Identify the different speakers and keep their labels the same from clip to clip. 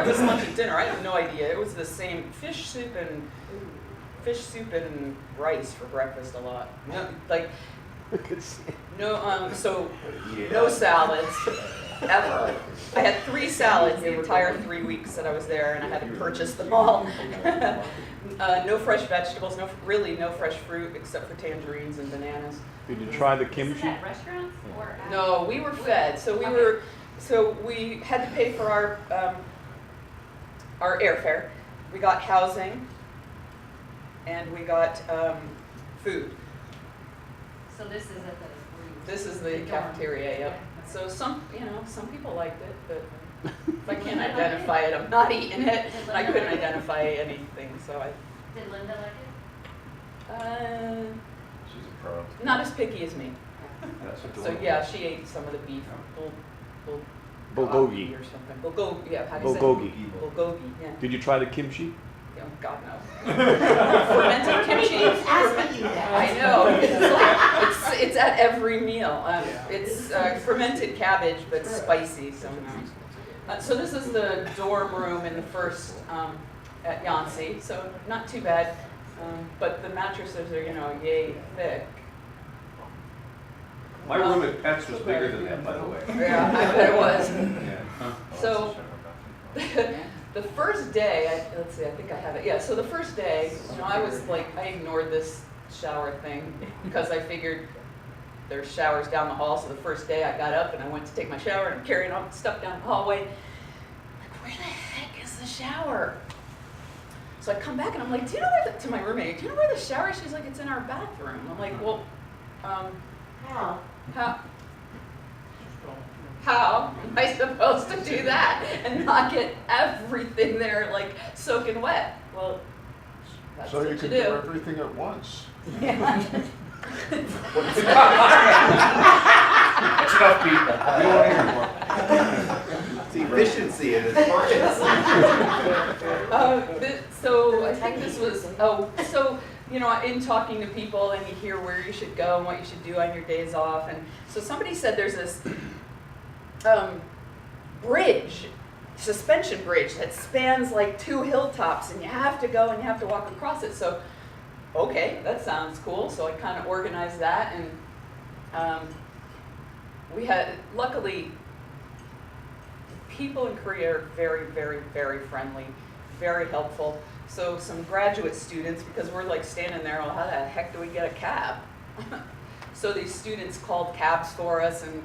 Speaker 1: breakfast, lunch, and dinner. I have no idea. It was the same fish soup and rice for breakfast a lot. No, like no so no salads ever. I had 3 salads the entire 3 weeks that I was there, and I had to purchase them all. No fresh vegetables, no fresh fruit except for tangerines and bananas.
Speaker 2: Did you try the kimchi?
Speaker 3: Is this at restaurants or at
Speaker 1: No, we were fed. So we had to pay for our airfare. We got housing, and we got food.
Speaker 3: So this is at the
Speaker 1: This is the cafeteria. Yep. So some people liked it, but if I can't identify it, I'm not eating it. And I couldn't identify anything, so I.
Speaker 3: Did Linda like
Speaker 4: She's a pro.
Speaker 1: Not as picky as me.
Speaker 4: That's
Speaker 1: So
Speaker 4: adorable.
Speaker 1: yeah, she ate some of the beef,
Speaker 2: Bulgogi.
Speaker 1: or something. Bulgogi, yeah. How do you say
Speaker 2: Bulgogi.
Speaker 1: it? Bulgogi, yeah.
Speaker 2: Did you try the kimchi?
Speaker 1: Oh, God no. Fermented kimchi.
Speaker 5: Asking you that.
Speaker 1: I know. It's at every meal. It's fermented cabbage, but spicy. So no. So this is the dorm room in the first at Yancey. So not too bad, but the mattresses are yay thick.
Speaker 4: My room at Pets was bigger than that, by the way.
Speaker 1: Yeah, I bet it was.
Speaker 4: Yeah.
Speaker 1: So. The first day, let's see, I think I have it. Yeah, so the first day, I was like, I ignored this shower thing because I figured there's showers down the hall. So the first day I got up and I went to take my shower and I'm carrying all the stuff down the hallway. Like, where the heck is the shower? So I come back and I'm like, to my roommate, do you know where the shower is? She's like, it's in our bathroom. I'm like, well, how am I supposed to do that and not get everything there like soaking wet? Well, that's
Speaker 6: So
Speaker 1: what
Speaker 6: you
Speaker 1: you
Speaker 6: can
Speaker 1: do.
Speaker 6: do everything at once.
Speaker 1: Yeah.
Speaker 4: That's enough people. We don't need more.
Speaker 7: It's efficiency at its finest.
Speaker 1: So I think this was, in talking to people and you hear where you should go and what you should do on your days off. And so somebody said there's this suspension bridge that spans like 2 hilltops and you have to go and you have to walk across it. So, okay, that sounds cool. So I kind of organized that, and we had, luckily, people in Korea are very, very, very friendly, very helpful. So some graduate students, because we're like standing there, well, how the heck do we get a cab? So these students called cabs for us, and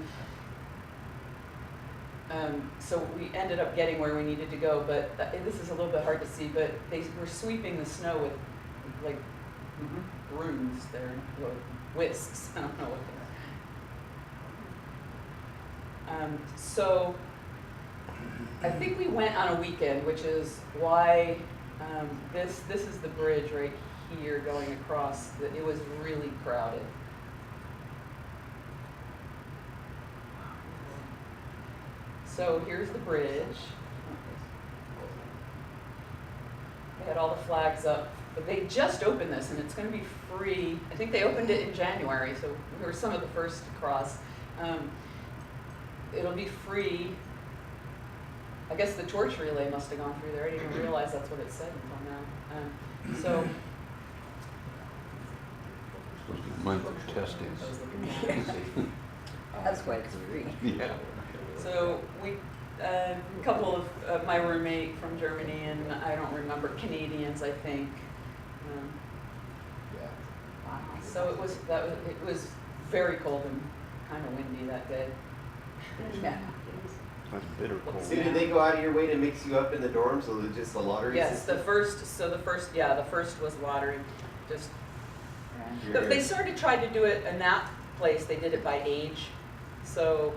Speaker 1: so we ended up getting where we needed to go. But this is a little bit hard to see, but they were sweeping the snow with like brooms there, or whisks, I don't know what they are. So I think we went on a weekend, which is why this is the bridge right here going across. It was really crowded. So here's the bridge. They had all the flags up, but they just opened this, and it's going to be free. I think they opened it in January, so we were some of the first to cross. It'll be free. I guess the torch relay must have gone through there. I didn't even realize that's what it said until now. So.
Speaker 2: Mine for testing.
Speaker 5: That's why it's free.
Speaker 2: Yeah.
Speaker 1: So a couple of my roommate from Germany, and I don't remember, Canadians, I think. So it was very cold and kind of windy that day. Yeah.
Speaker 2: That's bitter cold.
Speaker 7: So did they go out of your way to mix you up in the dorms, or just the lottery
Speaker 1: Yes,
Speaker 7: system?
Speaker 1: the first was lottery. Just they started trying to do it in that place. They did it by age, so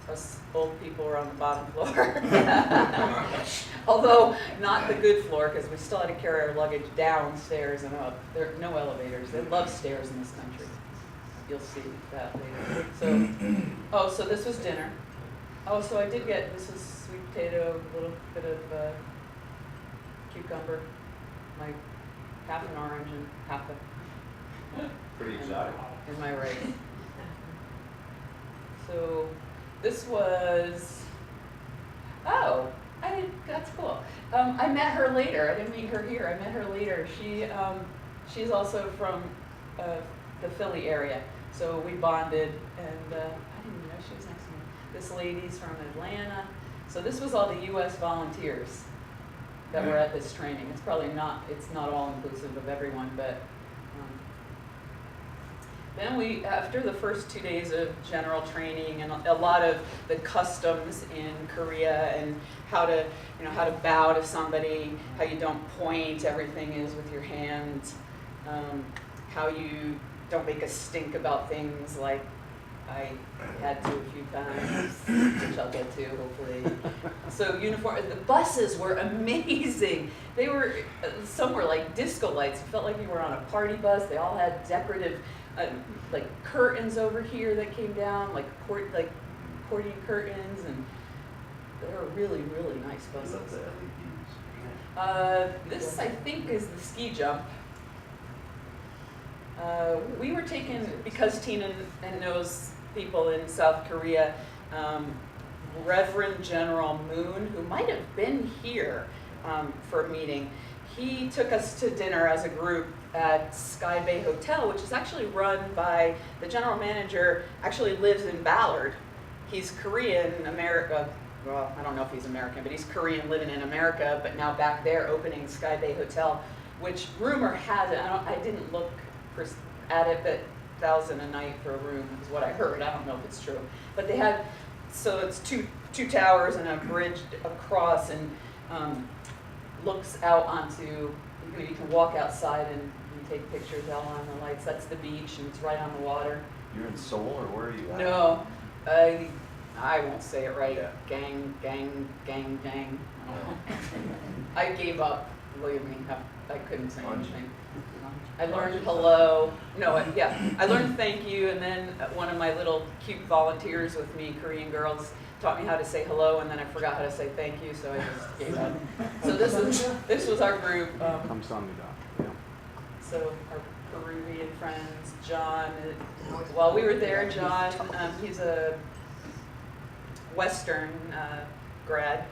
Speaker 1: us old people were on the bottom floor. Although not the good floor, because we still had to carry our luggage downstairs and up. There are no elevators. They love stairs in this country. You'll see that later. So, so this was dinner. Oh, so I did get, this is sweet potato, a little bit of cucumber, like half an orange and half a.
Speaker 4: Pretty exotic.
Speaker 1: In my rice. So this was, that's cool. I met her later. I didn't meet her here. I met her later. She's also from the Philly area, so we bonded, and I didn't even know she was next to me. This lady's from Atlanta. So this was all the U.S. volunteers that were at this training. It's probably not. It's not all inclusive of everyone, but. Then we, after the first 2 days of general training and a lot of the customs in Korea and how to bow to somebody, how you don't point, everything is with your hands, how you don't make a stink about things like I had to a few times, which I'll get to hopefully. So uniform, the buses were amazing. They were, some were like disco lights. It felt like you were on a party bus. They all had decorative like curtains over here that came down, like accordion curtains, and they were really, really nice
Speaker 7: I
Speaker 1: buses.
Speaker 7: love the LEDs.
Speaker 1: This, I think, is the ski jump. We were taken, because Tina knows people in South Korea, Reverend General Moon, who might have been here for a meeting, he took us to dinner as a group at Sky Bay Hotel, which is actually run by, the general manager actually lives in Ballard. He's Korean America, well, I don't know if he's American, but he's Korean living in America, but now back there opening Sky Bay Hotel, which rumor has it, I didn't look at it, but $1,000 a night for a room is what I heard. I don't know if it's true. But they had, so it's two towers and a bridge across, and looks out onto, you can walk outside and you take pictures out on the lights. That's the beach, and it's right on the water.
Speaker 7: You're in Seoul, or where are you at?
Speaker 1: No, I won't say it right.
Speaker 7: Yeah.
Speaker 1: Gang. I gave up, believe me. I couldn't say anything. I learned hello. No, yeah. I learned thank you, and then one of my little cute volunteers with me, Korean girls, taught me how to say hello, and then I forgot how to say thank you, so I just gave up. So this was our group.
Speaker 2: 감사합니다. Yeah.
Speaker 1: So our Peruvian friends, John. While we were there, John, he's a Western grad.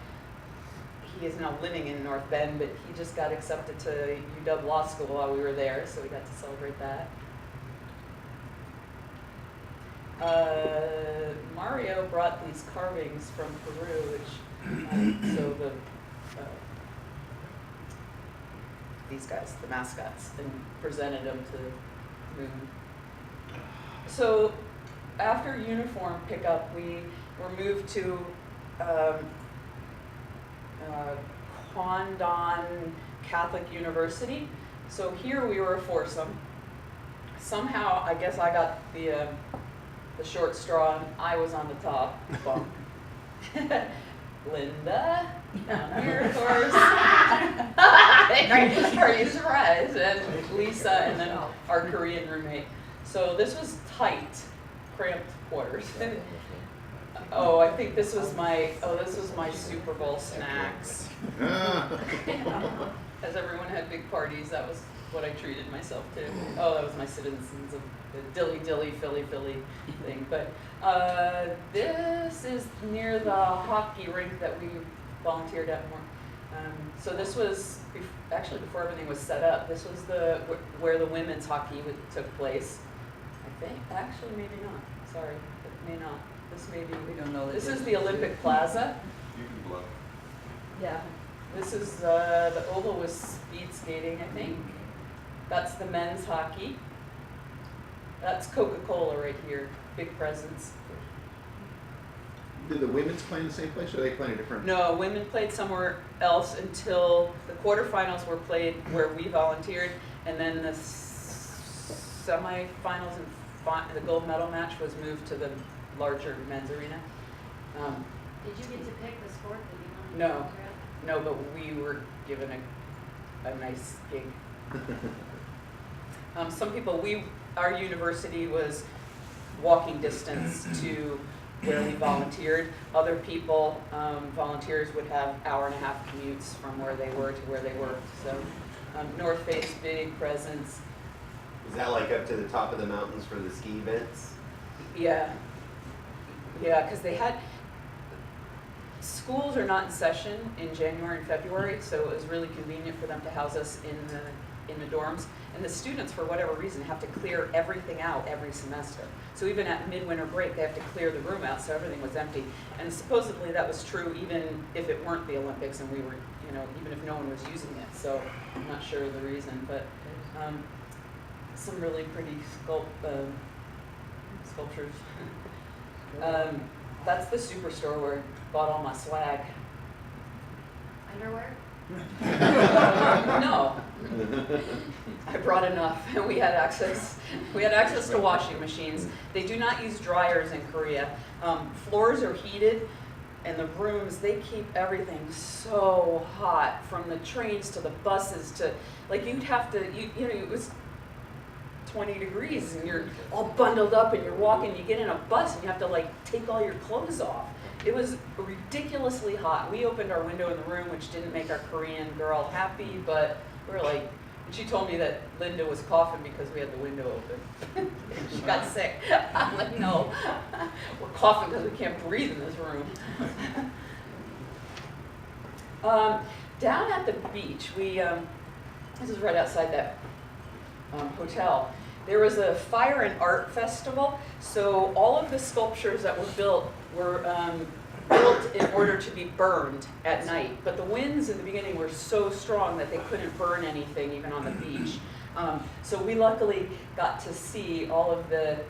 Speaker 1: He is now living in North Bend, but he just got accepted to UW Law School while we were there, so we got to celebrate that. Mario brought these carvings from Peru, which, so these guys, the mascots, and presented them to Moon. So after uniform pickup, we were moved to Kwandon Catholic University. So here we were a foursome. Somehow, I guess I got the short straw, and I was on the top bunk. Linda, down here, of course. Are you surprised? And Lisa, and then our Korean roommate. So this was tight, cramped quarters. Oh, I think this was my Super Bowl snacks. As everyone had big parties, that was what I treated myself to. Oh, that was my citizens of the dilly Philly thing. But this is near the hockey rink that we volunteered at more. So this was actually before everything was set up. This was where the women's hockey took place. I think actually maybe not. Sorry, it may not. This may be.
Speaker 5: We don't know.
Speaker 1: This is the Olympic Plaza.
Speaker 4: You can blow.
Speaker 1: Yeah. This is the oval with speed skating, I think. That's the men's hockey. That's Coca-Cola right here. Big presence.
Speaker 6: Did the women's play in the same place, or they play in a different?
Speaker 1: No, women played somewhere else until the quarterfinals were played where we volunteered, and then the semifinals and the gold medal match was moved to the larger men's arena.
Speaker 3: Did you get to pick the sport that you wanted
Speaker 1: No.
Speaker 3: to volunteer at?
Speaker 1: No, but we were given a nice gig. Some people, our university was walking distance to where we volunteered. Other people, volunteers would have hour-and-a-half commutes from where they were to where they worked. So North Face, big presence.
Speaker 7: Is that like up to the top of the mountains for the ski events?
Speaker 1: Yeah, because they had, schools are not in session in January and February, so it was really convenient for them to house us in the dorms. And the students, for whatever reason, have to clear everything out every semester. So even at midwinter break, they have to clear the room out, so everything was empty. And supposedly that was true even if it weren't the Olympics and we were, even if no one was using it. So I'm not sure the reason, but some really pretty sculptures. That's the superstore where I bought all my swag.
Speaker 3: Underwear?
Speaker 1: No. I brought enough, and we had access to washing machines. They do not use dryers in Korea. Floors are heated, and the rooms, they keep everything so hot, from the trains to the buses to, like, you'd have to, it was 20 degrees and you're all bundled up and you're walking, you get in a bus and you have to like take all your clothes off. It was ridiculously hot. We opened our window in the room, which didn't make our Korean girl happy, but we were like, and she told me that Linda was coughing because we had the window open. She got sick. I'm like, no, we're coughing because we can't breathe in this room. Down at the beach, this is right outside that hotel, there was a fire and art festival, so all of the sculptures that were built were built in order to be burned at night. But the winds in the beginning were so strong that they couldn't burn anything even on the beach. So we luckily got to see all of the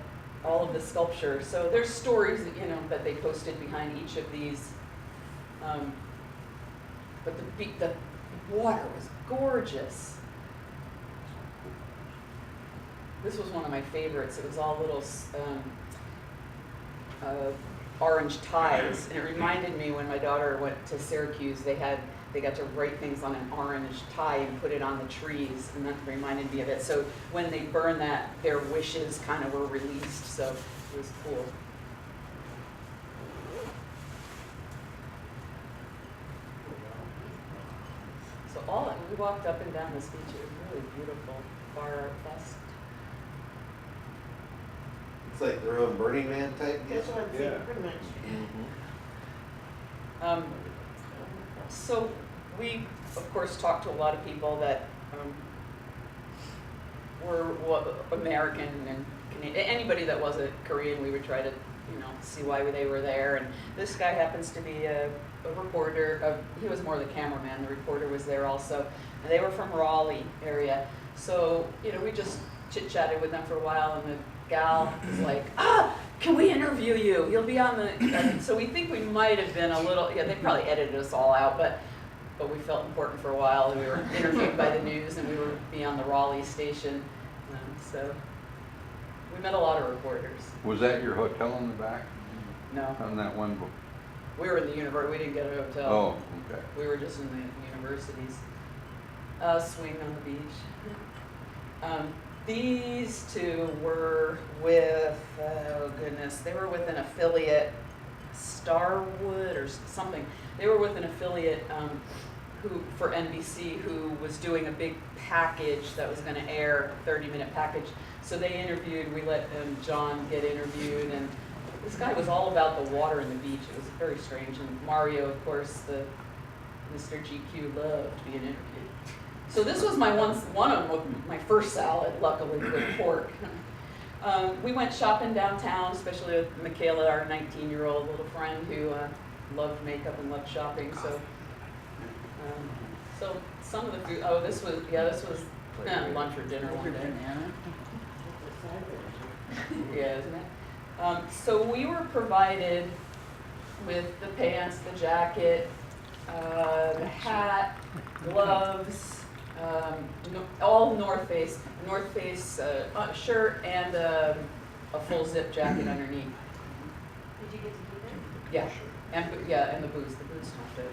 Speaker 1: sculptures. So there's stories that they posted behind each of these. But the water was gorgeous. This was one of my favorites. It was all little orange ties, and it reminded me when my daughter went to Syracuse, they got to write things on an orange tie and put it on the trees, and that reminded me of it. So when they burned that, their wishes kind of were released, so it was cool. So we walked up and down this beach. It was really beautiful. Fire Art Fest.
Speaker 7: It's like their own Burning Man type deal.
Speaker 5: That's what I'm saying, pretty much.
Speaker 1: So we, of course, talked to a lot of people that were American and Canadian. Anybody that wasn't Korean, we would try to, see why they were there. And this guy happens to be a reporter. He was more the cameraman. The reporter was there also. And they were from Raleigh area. So, we just chit-chatted with them for a while, and the gal was like, can we interview you? You'll be on the, so we think we might have been a little, they probably edited us all out, but we felt important for a while, and we were interviewed by the news, and we were be on the Raleigh station, so we met a lot of reporters.
Speaker 2: Was that your hotel in the back?
Speaker 1: No,
Speaker 2: On that one book?
Speaker 1: we were in the university, we didn't get a hotel.
Speaker 2: Oh, okay.
Speaker 1: We were just in the universities. Swing on the beach. These two were with, they were with an affiliate, Starwood or something. They were with an affiliate for NBC, who was doing a big package that was going to air, a 30-minute package. So they interviewed, we let John get interviewed, and this guy was all about the water and the beach. It was very strange. And Mario, of course, the Mr. GQ, loved being interviewed. So this was my my first salad, luckily with pork. We went shopping downtown, especially with Michaela, our 19-year-old little friend who loved makeup and loved shopping. So some of the food. Oh, this was lunch or dinner one day. Yeah, isn't it? So we were provided with the pants, the jacket, the hat, gloves. All North Face shirt and a full zip jacket underneath.
Speaker 3: Did you get to keep it?
Speaker 1: Yeah, and the boots. The boots not good.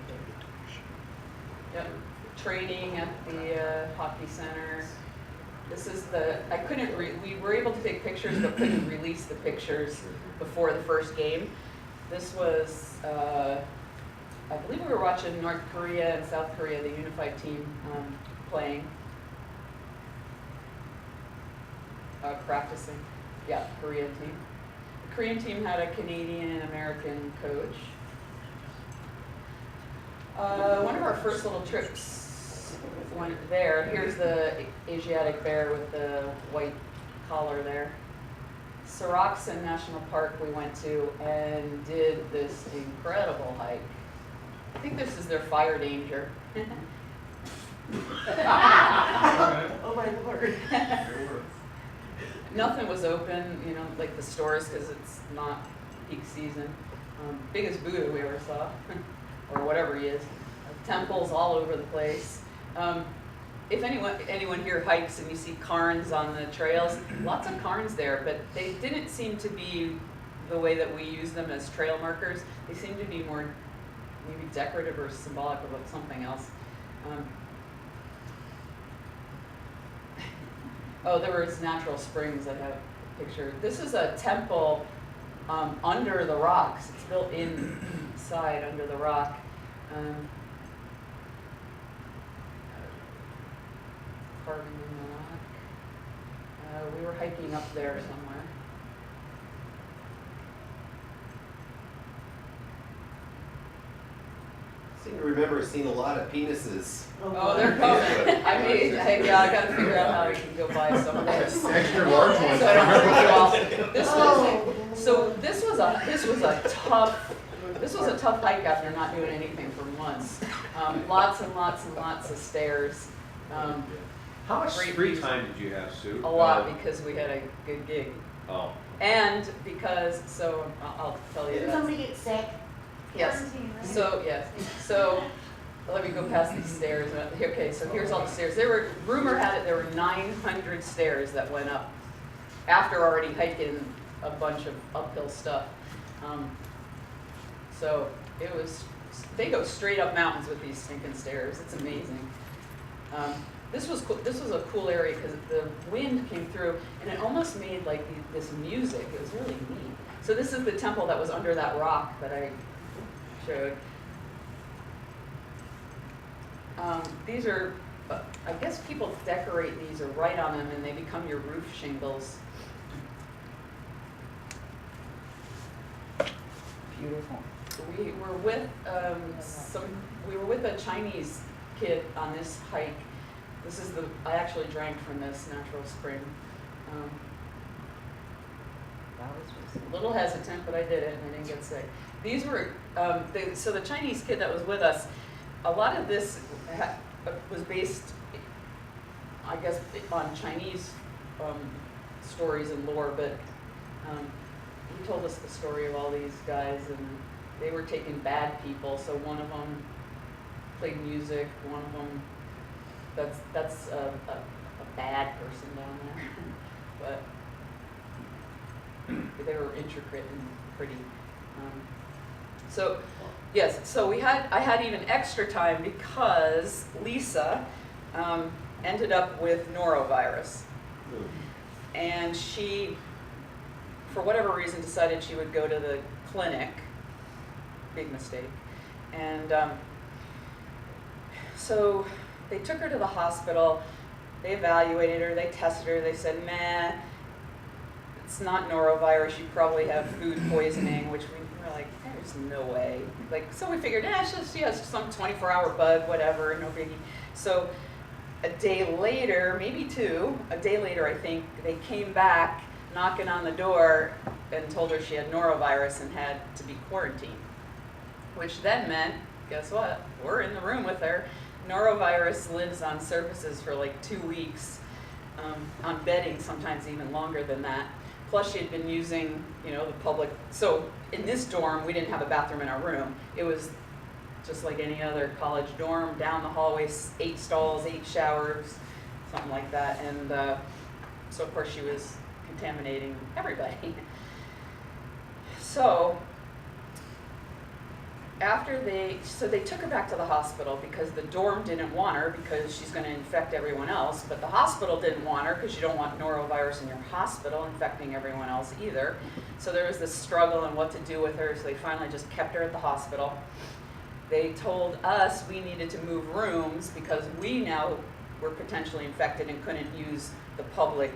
Speaker 1: Yep. Training at the hockey center. This is we were able to take pictures, but couldn't release the pictures before the first game. This was, I believe we were watching North Korea and South Korea, the unified team, playing. Practicing. Yeah, Korean team. The Korean team had a Canadian and American coach. One of our first little trips went there. Here's the Asiatic bear with the white collar there. Soroxon National Park we went to and did this incredible hike. I think this is their fire danger.
Speaker 5: Oh my lord.
Speaker 1: Nothing was open, you know, like the stores, because it's not peak season. Biggest Buddha we ever saw, or whatever he is. Temples all over the place. If anyone here hikes and you see cairns on the trails, lots of cairns there, but they didn't seem to be the way that we use them as trail markers. They seem to be more maybe decorative or symbolic of something else. Oh, there was natural springs. I have a picture. This is a temple under the rocks. It's built inside under the rock. Carving in the rock. We were hiking up there somewhere.
Speaker 7: I seem to remember seeing a lot of penises.
Speaker 1: Oh, they're coming. I got to figure out how I can go buy some of those.
Speaker 6: Extra large ones.
Speaker 1: So I don't have to do all. This was a tough hike after not doing anything for months. Lots and lots and lots of stairs.
Speaker 4: How much
Speaker 1: Great
Speaker 4: free
Speaker 1: views.
Speaker 4: time did you have, Sue?
Speaker 1: A lot because we had a good gig.
Speaker 4: Oh.
Speaker 1: And because, so I'll tell you
Speaker 5: Didn't
Speaker 1: that.
Speaker 5: somebody get sick?
Speaker 1: Yes.
Speaker 5: Quarantine, right?
Speaker 1: So, yes. So, let me go past these stairs. Okay, so here's all the stairs. Rumor had it there were 900 stairs that went up after already hiking a bunch of uphill stuff. So, they go straight up mountains with these stinking stairs. It's amazing. This was cool. This was a cool area because the wind came through and it almost made like this music. It was really neat. So this is the temple that was under that rock that I showed. These are, I guess people decorate these or write on them and they become your roof shingles.
Speaker 5: Beautiful.
Speaker 1: We were with a Chinese kid on this hike. I actually drank from this natural spring.
Speaker 5: That was
Speaker 1: A little hesitant, but I did it and I didn't get sick. These were, so the Chinese kid that was with us, a lot of this was based, I guess, on Chinese stories and lore, but he told us the story of all these guys and they were taking bad people. So one of them played music, one of them, that's a bad person down there, but they were intricate and pretty. So yes, so I had even extra time because Lisa ended up with norovirus, and she, for whatever reason, decided she would go to the clinic. Big mistake, and so they took her to the hospital. They evaluated her. They tested her. They said, "Nah, it's not norovirus. You probably have food poisoning," which we were like, "There's no way." Like, so we figured, she has some 24-hour bug, whatever, no biggie. So a day later, maybe two, a day later, I think, they came back knocking on the door and told her she had norovirus and had to be quarantined. Which then meant, guess what? We're in the room with her. Norovirus lives on surfaces for like 2 weeks, on bedding, sometimes even longer than that. Plus she had been using, the public, so in this dorm, we didn't have a bathroom in our room. It was just like any other college dorm, down the hallway, 8 stalls, 8 showers, something like that. And so of course she was contaminating everybody. So they took her back to the hospital because the dorm didn't want her because she's going to infect everyone else, but the hospital didn't want her because you don't want norovirus in your hospital infecting everyone else either. So there was this struggle on what to do with her, so they finally just kept her at the hospital. They told us we needed to move rooms because we now were potentially infected and couldn't use the public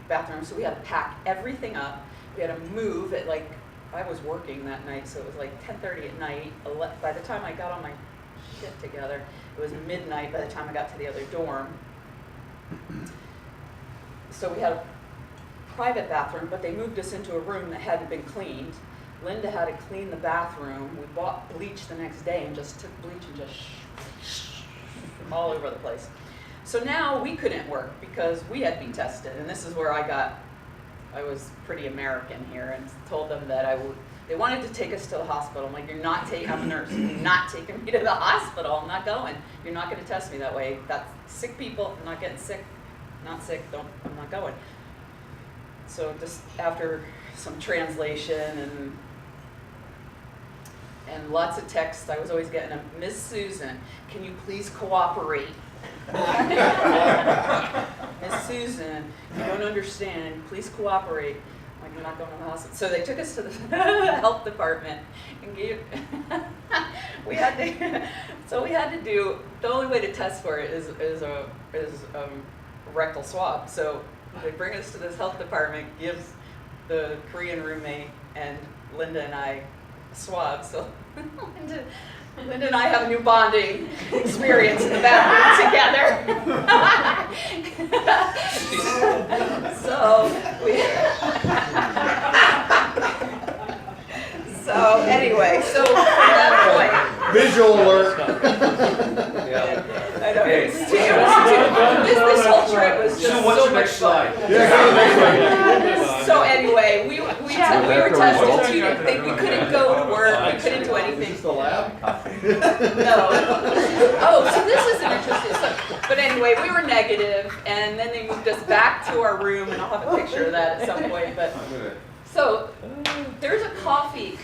Speaker 1: bathroom, so we had to pack everything up. We had to move at like I was working that night, so it was like 10:30 at night. By the time I got all my shit together, it was midnight by the time I got to the other dorm. So we had a private bathroom, but they moved us into a room that hadn't been cleaned. Linda had to clean the bathroom. We bought bleach the next day and just took bleach and just all over the place. So now we couldn't work because we had been tested, and this is where I was pretty American here and told them that they wanted to take us to the hospital. I'm like, I'm a nurse, you're not taking me to the hospital, I'm not going. You're not gonna test me that way. That's sick people, I'm not getting sick, not sick, I'm not going. So just after some translation and lots of texts, I was always getting a, Miss Susan, can you please cooperate? Miss Susan, you don't understand, please cooperate. I'm like, you're not going to the hospital. So they took us to the health department and we had to do, the only way to test for it is a rectal swab. So they bring us to this health department, gives the Korean roommate and Linda and I a swab. So Linda and I have a new bonding experience in the bathroom together. So anyway, so from that point,
Speaker 6: Visual alert.
Speaker 1: I know, this whole trip was just
Speaker 4: So what's
Speaker 1: so
Speaker 4: the
Speaker 1: much
Speaker 4: next
Speaker 1: fun.
Speaker 4: slide?
Speaker 1: So anyway, we were
Speaker 2: After
Speaker 1: tested
Speaker 2: what?
Speaker 1: 2 days. We couldn't go to work. We couldn't do anything.
Speaker 6: the lab?
Speaker 1: No. Oh, so this is an interesting stuff. But anyway, we were negative, and then they moved us back to our room, and I'll have a picture of that at some point. But so there's a coffee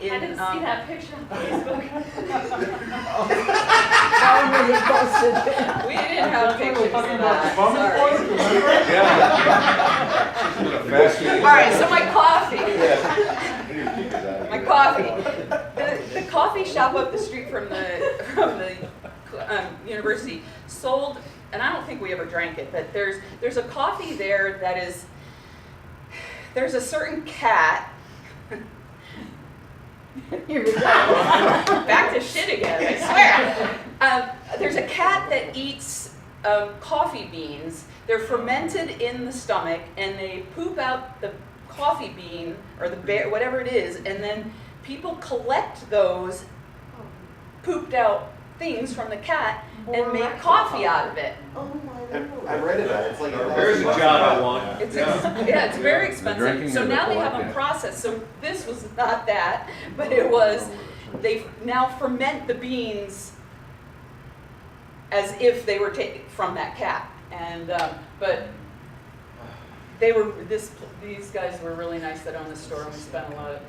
Speaker 1: in.
Speaker 3: I didn't see that picture on Facebook.
Speaker 1: We didn't have pictures of that. Sorry. All right, so my coffee. The coffee shop up the street from the university sold, and I don't think we ever drank it, but there's a coffee there that is, there's a certain cat. Here we go. Back to shit again, I swear. There's a cat that eats coffee beans. They're fermented in the stomach, and they poop out the coffee bean or the bear, whatever it is, and then people collect those pooped out things from the cat and make coffee out of it.
Speaker 7: I read about it. It's like
Speaker 4: There's a job I want.
Speaker 1: It's it's very expensive.
Speaker 2: drinking
Speaker 1: So
Speaker 2: of
Speaker 1: now
Speaker 2: it
Speaker 1: they have
Speaker 2: like
Speaker 1: a
Speaker 2: that.
Speaker 1: process. So this was not that, but it was, they now ferment the beans as if they were taken from that cat. And but these guys were really nice that own the store, and we spent a lot of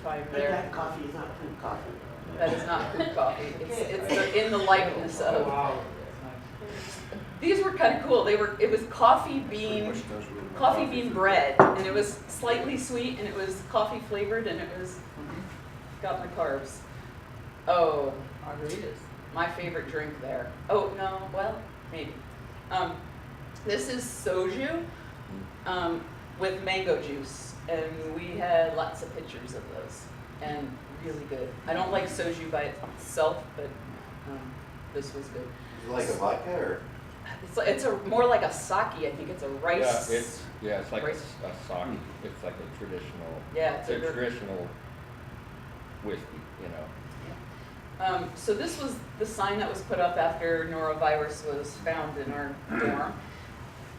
Speaker 1: time
Speaker 5: But
Speaker 1: there.
Speaker 5: that coffee is not food coffee.
Speaker 1: That is not poop coffee. It's in the likeness of. These were kind of cool. It was coffee bean bread, and it was slightly sweet, and it was coffee flavored, and it was got my carbs. Oh, margaritas. My favorite drink there. Oh no, well maybe. This is soju with mango juice, and we had lots of pictures of those, and really good. I don't like soju by itself, but this was good.
Speaker 7: Is it like a vodka or?
Speaker 1: It's more like a sake. I think it's a rice.
Speaker 8: It's like
Speaker 1: rice.
Speaker 8: a sake. It's like a traditional.
Speaker 1: Yeah,
Speaker 8: It's a traditional whiskey, you know.
Speaker 1: So this was the sign that was put up after norovirus was found in our dorm.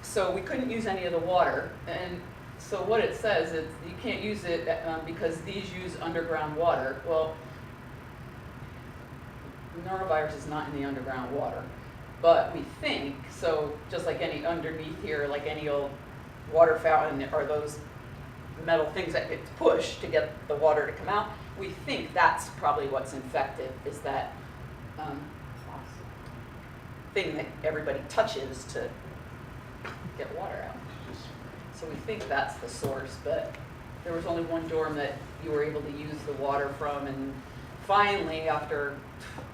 Speaker 1: So we couldn't use any of the water, and so what it says is you can't use it because these use underground water. Well, norovirus is not in the underground water. But we think, so just like any underneath here, like any old water fountain or those metal things that get pushed to get the water to come out, we think that's probably what's infected, is that thing that everybody touches to get water out. So we think that's the source, but there was only one dorm that you were able to use the water from, and finally, after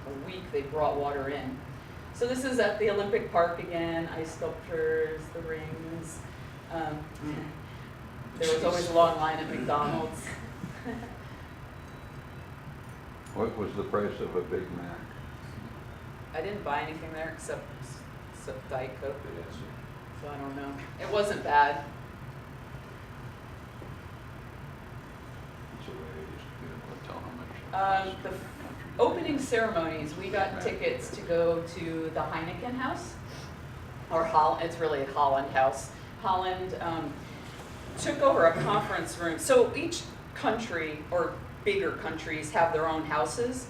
Speaker 1: a week, they brought water in. So this is at the Olympic Park again, ice sculptures, the rings. There was always a long line at McDonald's.
Speaker 2: What was the price of a Big Mac?
Speaker 1: I didn't buy anything there except Diet Coke, so I don't know. It wasn't bad.
Speaker 2: That's the way I used to be able to tell how much.
Speaker 1: The opening ceremonies, we got tickets to go to the Heineken House, or Holland. It's really a Holland House. Holland took over a conference room. So each country or bigger countries have their own houses.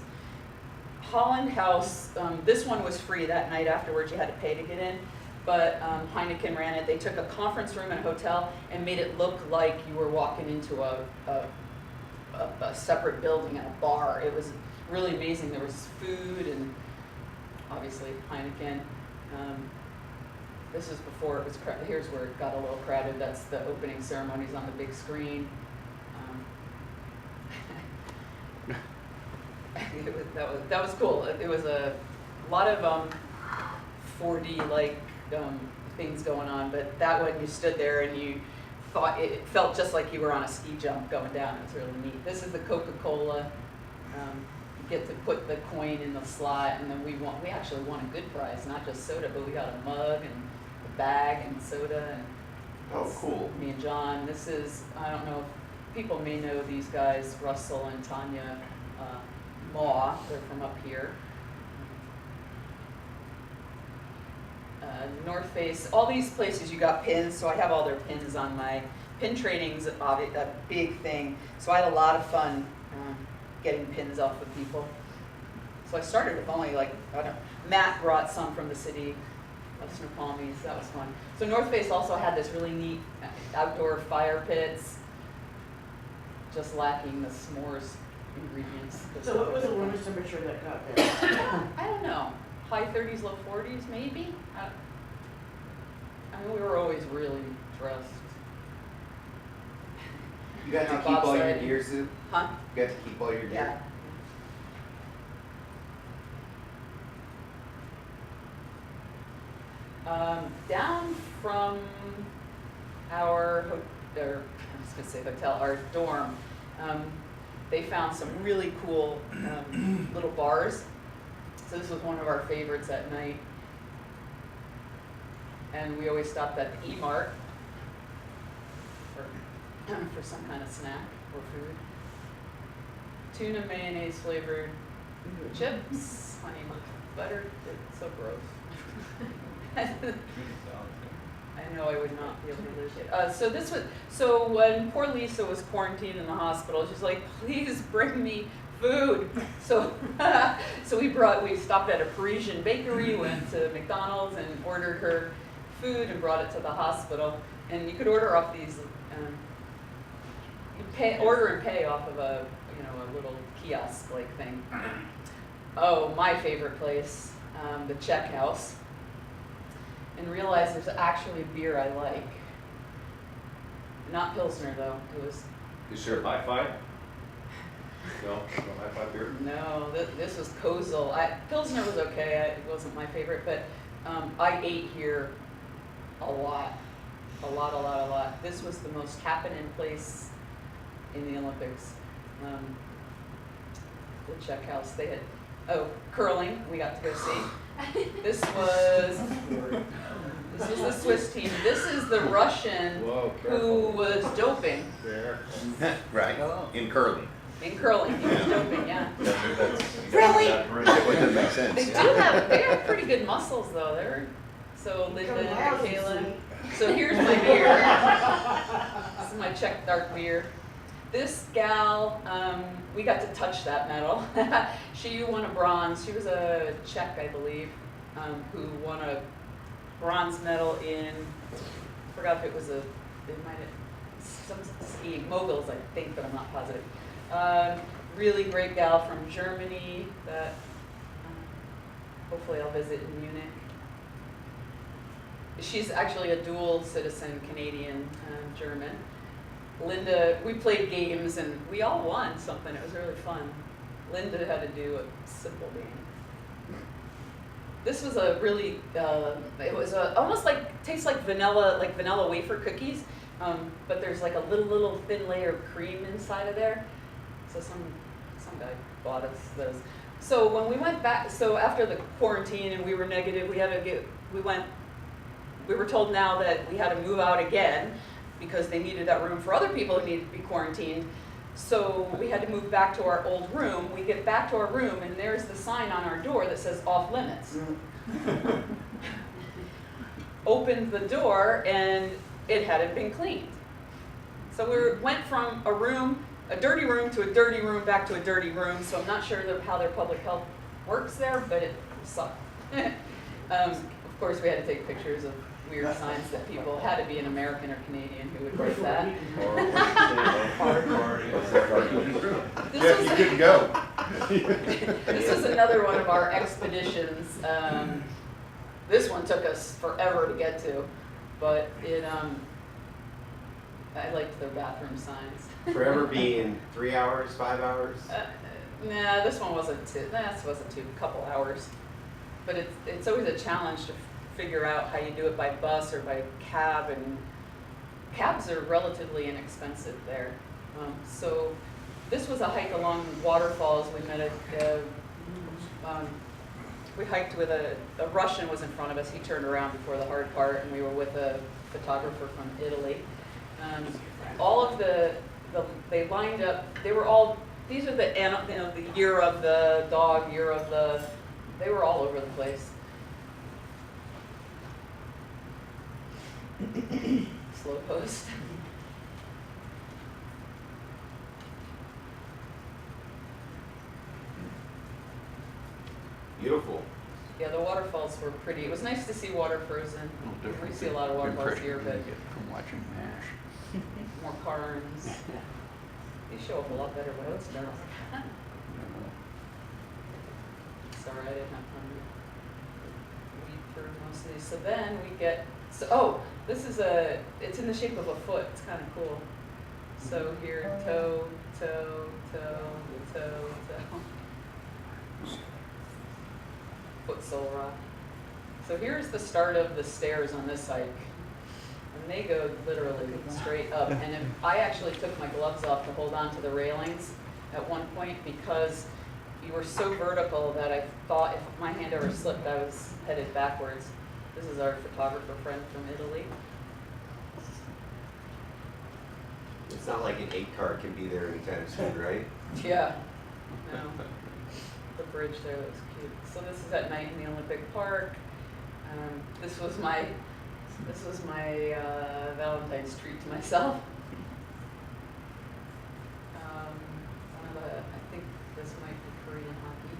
Speaker 1: Holland House, this one was free that night. Afterwards, you had to pay to get in. But Heineken ran it. They took a conference room in a hotel and made it look like you were walking into a separate building and a bar. It was really amazing. There was food and obviously Heineken. This was before it was crowded. Here's where it got a little crowded. That's the opening ceremonies on the big screen. That was cool. It was a lot of 4D like things going on, but that one you stood there and you thought it felt just like you were on a ski jump going down. It was really neat. This is the Coca-Cola. You get to put the coin in the slot, and then we actually won a good prize, not just soda, but we got a mug and a bag and soda. And
Speaker 7: Oh, cool.
Speaker 1: Me and John. This is, I don't know if people may know these guys, Russell and Tanya Maw. They're from up here. North Face, all these places you got pins, so I have all their pins on my pin training's a big thing. So I had a lot of fun getting pins off of people. So I started with only Matt brought some from the city of Snoqualmie, so that was fun. So North Face also had this really neat outdoor fire pits, just lacking the s'mores ingredients.
Speaker 5: So what was the warmest temperature that got there?
Speaker 1: I don't know, high 30s, low 40s maybe? I mean, we were always really dressed.
Speaker 7: You got to
Speaker 1: Our
Speaker 7: keep all your
Speaker 1: bobsled.
Speaker 7: gear, Sue?
Speaker 1: Huh?
Speaker 7: You got to keep all your gear?
Speaker 1: Yeah. Down from our, I was gonna say hotel, our dorm, they found some really cool little bars. So this was one of our favorites at night. And we always stopped at the E-Mart for some kind of snack or food. Tuna mayonnaise flavored chips, honey butter, it's so gross. I know I would not be able to live it. So when poor Lisa was quarantined in the hospital, she's like, please bring me food. So we stopped at a Parisian bakery, went to McDonald's and ordered her food and brought it to the hospital. And you could order off these, order and pay off of a little kiosk like thing. Oh, my favorite place, the Czech House. And realized there's actually beer I like. Not Pilsner though. It was.
Speaker 4: Is there a hi-fi? No hi-fi beer?
Speaker 1: No, this was Kozel. Pilsner was okay. It wasn't my favorite, but I ate here a lot. This was the most happening place in the Olympics. The Czech House. They had curling. We got to go see. This was the Swiss team. This is the Russian who was doping
Speaker 9: Right, in curling.
Speaker 1: in curling. He was doping, yeah.
Speaker 5: Really?
Speaker 9: That wouldn't make sense.
Speaker 1: They have pretty good muscles though. So Linda and Kayla. So here's my beer. This is my Czech dark beer. This gal, we got to touch that medal. She won a bronze. She was a Czech, I believe, who won a bronze medal in, I forgot if it was some skiing, moguls, I think, but I'm not positive. Really great gal from Germany that hopefully I'll visit in Munich. She's actually a dual citizen, Canadian and German. Linda, we played games and we all won something. It was really fun. Linda had to do a simple game. This was a really, it was almost tastes like vanilla wafer cookies, but there's like a little thin layer of cream inside of there. So some guy bought us those. So when we went back, so after the quarantine and we were negative, we were told now that we had to move out again because they needed that room for other people who needed to be quarantined. So we had to move back to our old room. We get back to our room and there's the sign on our door that says off limits. Opened the door and it hadn't been cleaned. So we went from a dirty room to a dirty room back to a dirty room. So I'm not sure how their public health works there, but it sucked. Of course, we had to take pictures of weird signs that people had to be an American or Canadian who would write that.
Speaker 9: Jeff, you couldn't go.
Speaker 1: This was another one of our expeditions. This one took us forever to get to, but I liked their bathroom signs.
Speaker 7: Forever being 3 hours, 5 hours?
Speaker 1: Nah, this one wasn't too, a couple hours. But it's always a challenge to figure out how you do it by bus or by cab, and cabs are relatively inexpensive there. So this was a hike along waterfalls. We met we hiked with a Russian was in front of us. He turned around before the hard part, and we were with a photographer from Italy. All of they lined up, they were all, these are the year of the dog, they were all over the place. Slow post.
Speaker 7: Beautiful.
Speaker 1: Yeah, the waterfalls were pretty. It was nice to see water frozen. We see a lot of waterfalls here, but
Speaker 2: From watching MASH.
Speaker 1: more carns. They show up a lot better when it's dark. Sorry, I didn't have time to weed through most of these. So then we get, this is it's in the shape of a foot. It's kind of cool. So here, toe, toe, toe, toe, toe. Foot sole rock. So here's the start of the stairs on this hike. And they go literally straight up. And I actually took my gloves off to hold on to the railings at one point because you were so vertical that I thought if my hand ever slipped, I was headed backwards. This is our photographer friend from Italy.
Speaker 7: It's not like an 8-car can be there anytime soon, right?
Speaker 1: Yeah. No. The bridge there, that was cute. So this is at night in the Olympic Park. This was my Valentine's treat to myself. I think this might be Korean hockey.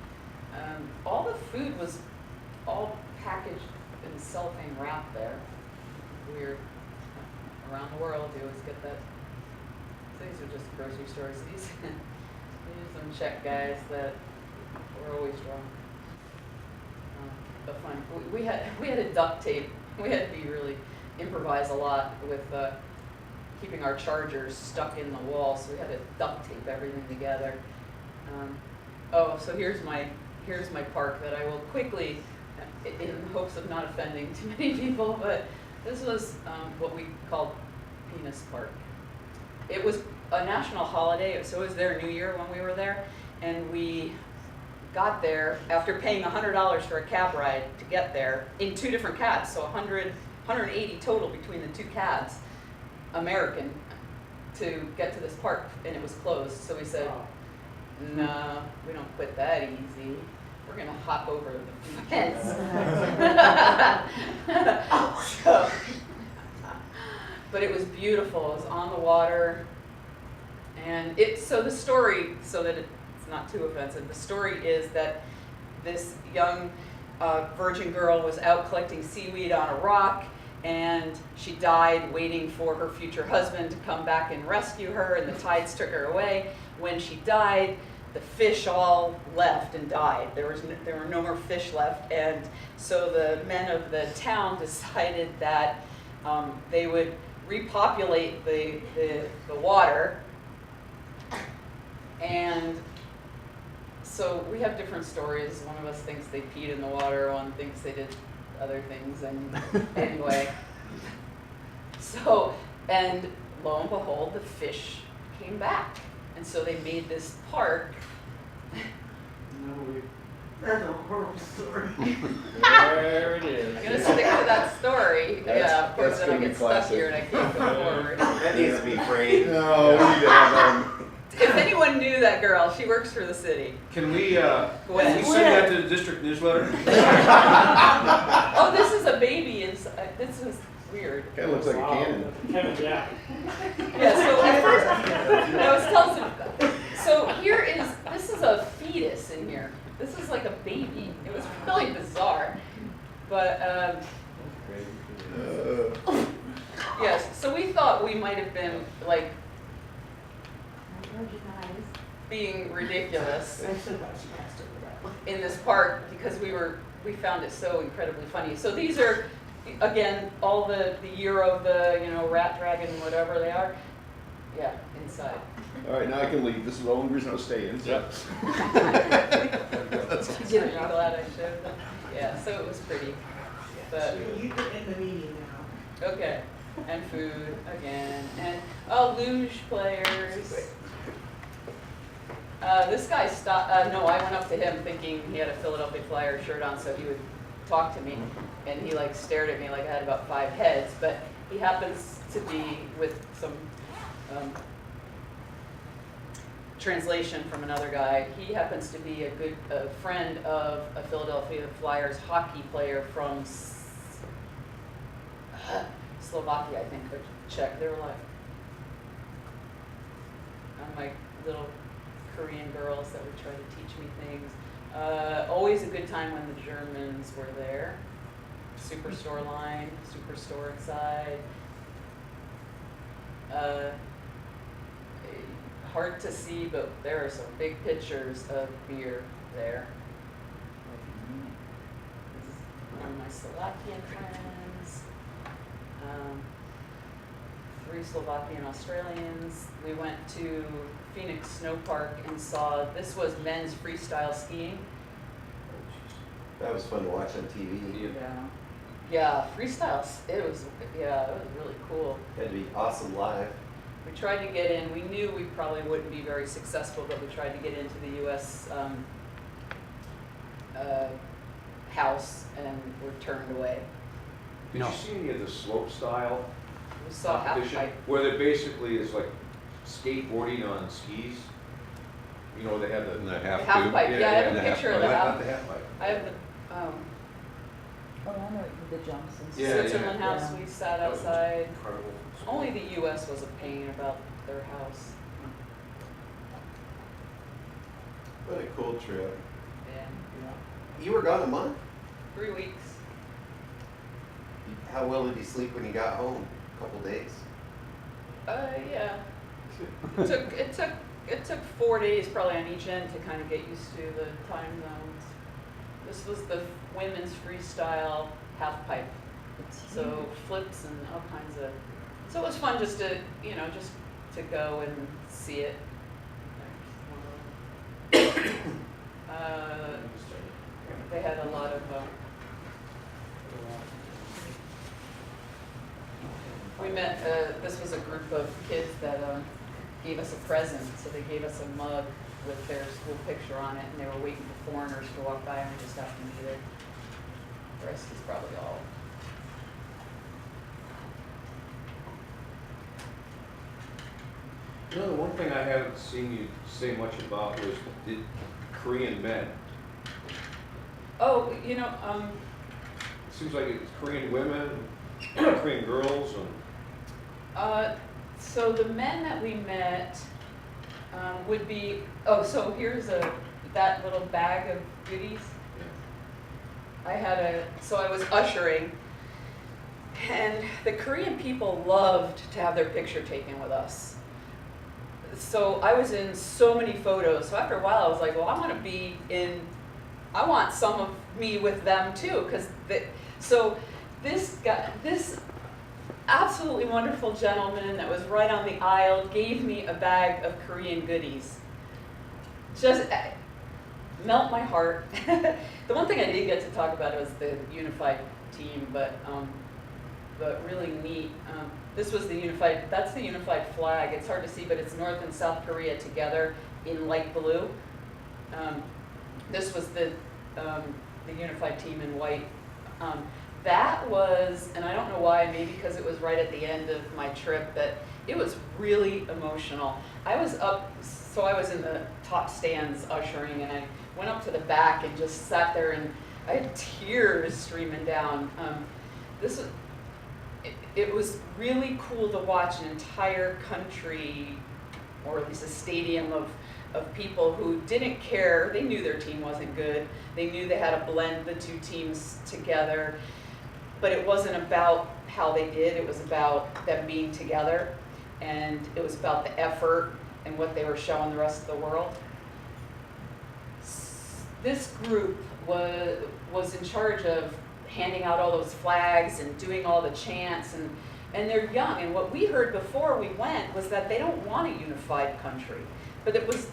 Speaker 1: All the food was all packaged in cellophane wrap there. Weird. Around the world, you always get that. These are just grocery stores. These are some Czech guys that were always drunk. But fun. We had a duct tape. We had to really improvise a lot with keeping our chargers stuck in the wall, so we had to duct tape everything together. So here's my park that I will quickly, in hopes of not offending too many people, but this was what we called Penis Park. It was a national holiday, so it was their New Year when we were there, and we got there after paying $100 for a cab ride to get there in 2 different cabs, so 180 total between the 2 cabs, American, to get to this park, and it was closed. So we said, no, we don't quit that easy. We're gonna hop over the fence. But it was beautiful. It was on the water, and so the story, so that it's not too offensive, the story is that this young virgin girl was out collecting seaweed on a rock, and she died waiting for her future husband to come back and rescue her, and the tides took her away. When she died, the fish all left and died. There were no more fish left, and so the men of the town decided that they would repopulate the water. And so we have different stories. One of us thinks they peed in the water, one thinks they did other things, and anyway. So, and lo and behold, the fish came back. And so they made this park.
Speaker 5: That's a horrible story.
Speaker 8: There it is.
Speaker 1: I'm gonna stick to that story. Yeah, of course,
Speaker 6: that's
Speaker 1: then I
Speaker 6: gonna be
Speaker 1: get stuck
Speaker 6: classic.
Speaker 1: here and I can't go forward.
Speaker 7: That needs to be framed.
Speaker 6: No, we need to have,
Speaker 1: If anyone knew that girl, she works for the city.
Speaker 4: Can we
Speaker 1: Gwen.
Speaker 4: send that to the district newsletter?
Speaker 1: Oh, this is a baby inside. This is weird.
Speaker 6: kinda looks like a cannon.
Speaker 10: Kevin, yeah.
Speaker 1: Yeah, so at first, I was telling some, so here is, this is a fetus in here. This is like a baby. It was really bizarre. But, yes, so we thought we might have been like being ridiculous
Speaker 5: I still got some past over that one.
Speaker 1: in this park because we found it so incredibly funny. So these are, again, all the year of the, rat dragon, whatever they are. Yeah, inside.
Speaker 6: All right, now I can leave. This is the only reason I was staying. So.
Speaker 1: Did you glad I showed them? Yeah, so it was pretty. But,
Speaker 5: You can end the meeting now.
Speaker 1: okay. And food again. And, luge players. This guy stopped, no, I went up to him thinking he had a Philadelphia Flyers shirt on so he would talk to me. And he like stared at me like I had about 5 heads, but he happens to be with some translation from another guy. He happens to be a good friend of a Philadelphia Flyers hockey player from Slovakia, I think, or Czech. They were like, my little Korean girls that would try to teach me things. Always a good time when the Germans were there. Superstore line, superstore inside. Hard to see, but there are some big pictures of beer there. This is one of my Slovakian friends. 3 Slovakian Australians. We went to Phoenix Snow Park and saw, this was men's freestyle skiing.
Speaker 7: That was fun to watch on TV.
Speaker 1: Yeah, freestyles, it was really cool.
Speaker 7: Had to be awesome live.
Speaker 1: We tried to get in, we knew we probably wouldn't be very successful, but we tried to get into the US house and were turned away.
Speaker 4: Did you see any of the slope style
Speaker 1: We saw half
Speaker 4: competition?
Speaker 1: pipe.
Speaker 4: Where they basically is like skateboarding on skis? They have
Speaker 2: And
Speaker 4: the.
Speaker 2: the half
Speaker 1: The half
Speaker 2: tube.
Speaker 1: pipe, yeah, I have
Speaker 2: and
Speaker 1: a
Speaker 2: the
Speaker 1: picture of
Speaker 2: pipe.
Speaker 1: the
Speaker 4: Not
Speaker 1: half.
Speaker 4: the half pipe.
Speaker 1: I have the,
Speaker 11: Oh, I know the jumps and
Speaker 4: Yeah,
Speaker 11: stuff.
Speaker 1: Switzerland
Speaker 11: yeah.
Speaker 1: house, we sat
Speaker 4: That was
Speaker 1: outside.
Speaker 4: Incredible.
Speaker 1: Only the US was a pain about their house.
Speaker 7: What a cool trip.
Speaker 1: Yeah,
Speaker 7: You were gone a month?
Speaker 1: 3 weeks.
Speaker 7: How well did you sleep when you got home? A couple days?
Speaker 1: Yeah. It took 4 days probably on each end to kind of get used to the time zones. This was the women's freestyle half pipe. So flips and all kinds of, so it was fun just to, just to go and see it. They had a lot of, we met, this was a group of kids that gave us a present. So they gave us a mug with their school picture on it, and they were waiting for foreigners to walk by, and we just happened to be there. The rest is probably all.
Speaker 4: The one thing I haven't seen you say much about was the Korean men.
Speaker 1: Oh,
Speaker 4: It seems like it's Korean women, Korean girls, and
Speaker 1: so the men that we met would be, so here's that little bag of goodies. So I was ushering, and the Korean people loved to have their picture taken with us. So I was in so many photos, so after a while I was like, well, I want some of me with them too, because so this guy, this absolutely wonderful gentleman that was right on the aisle gave me a bag of Korean goodies. Just melt my heart. The one thing I did get to talk about was the unified team, but but really neat. This was the unified, that's the unified flag. It's hard to see, but it's North and South Korea together in light blue. This was the unified team in white. That was, and I don't know why, maybe because it was right at the end of my trip, but it was really emotional. I was up, so I was in the top stands ushering, and I went up to the back and just sat there, and I had tears streaming down. It was really cool to watch an entire country, or at least a stadium of people who didn't care. They knew their team wasn't good. They knew they had to blend the two teams together. But it wasn't about how they did. It was about them being together. And it was about the effort and what they were showing the rest of the world. This group was in charge of handing out all those flags and doing all the chants, and they're young. And what we heard before we went was that they don't want a unified country. But it was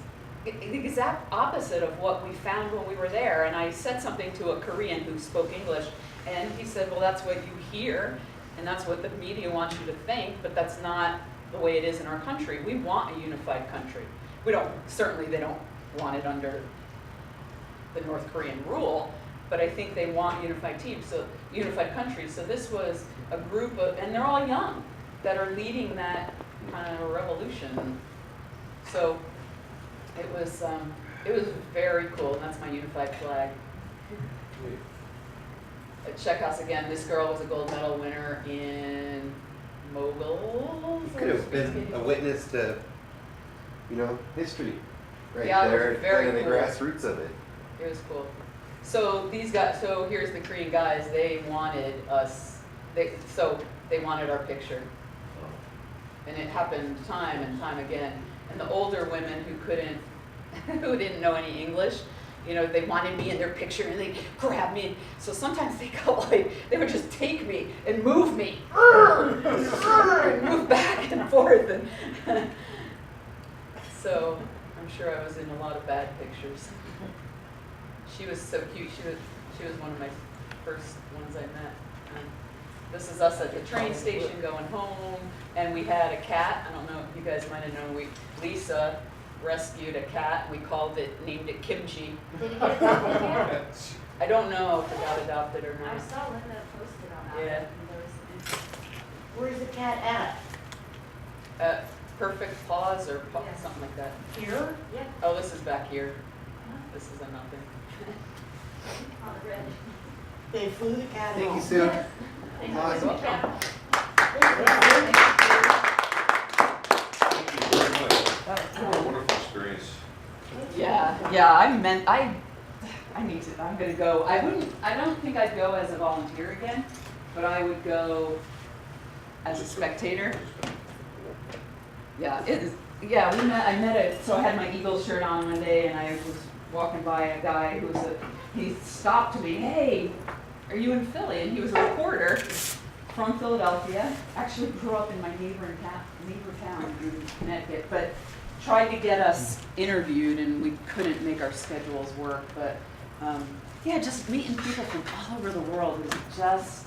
Speaker 1: the exact opposite of what we found when we were there. And I said something to a Korean who spoke English, and he said, well, that's what you hear, and that's what the media wants you to think, but that's not the way it is in our country. We want a unified country. Certainly they don't want it under the North Korean rule, but I think they want unified teams, so unified countries. So this was a group of, and they're all young, that are leading that kind of revolution. So it was very cool, and that's my unified flag. At Czech House again, this girl was a gold medal winner in mogul.
Speaker 7: You could have been a witness to, history right
Speaker 1: Yeah, it was
Speaker 7: there,
Speaker 1: very
Speaker 7: kind of the
Speaker 1: cool.
Speaker 7: grassroots of it.
Speaker 1: It was cool. So these guys, so here's the Korean guys, they wanted us, they wanted our picture. And it happened time and time again. And the older women who didn't know any English, they wanted me in their picture, and they grabbed me. So sometimes they would just take me and move me, and move back and forth. And so I'm sure I was in a lot of bad pictures. She was so cute. She was one of my first ones I met. This is us at the train station going home, and we had a cat. I don't know if you guys might have known. Lisa rescued a cat. We named it Kimchi.
Speaker 3: Did it get adopted yet?
Speaker 1: I don't know if it got adopted or
Speaker 3: I
Speaker 1: not.
Speaker 3: saw Linda posted on that.
Speaker 1: Yeah.
Speaker 3: And there was
Speaker 5: Where's the cat
Speaker 1: Perfect Paws or
Speaker 3: Yes.
Speaker 1: something like that.
Speaker 5: at? Here?
Speaker 3: yeah,
Speaker 1: Oh, this is back here. This is a nothing.
Speaker 3: on the red.
Speaker 5: They flew the cat
Speaker 7: Thank
Speaker 5: home.
Speaker 7: you, Sue.
Speaker 3: Thank
Speaker 7: Awesome.
Speaker 3: you. Yeah.
Speaker 4: Thank you very much. What a wonderful experience.
Speaker 1: Yeah, I'm gonna go. I don't think I'd go as a volunteer again, but I would go as a spectator. Yeah, I met so I had my Eagles shirt on one day, and I was walking by a guy he stopped me, hey, are you in Philly? And he was a reporter from Philadelphia, actually grew up in my neighbor town in Connecticut, but tried to get us interviewed, and we couldn't make our schedules work. But just meeting people from all over the world is just,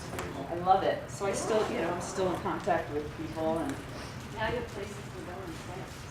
Speaker 1: I love it. So I'm still in contact with people, and
Speaker 3: Now you have places to go and stay.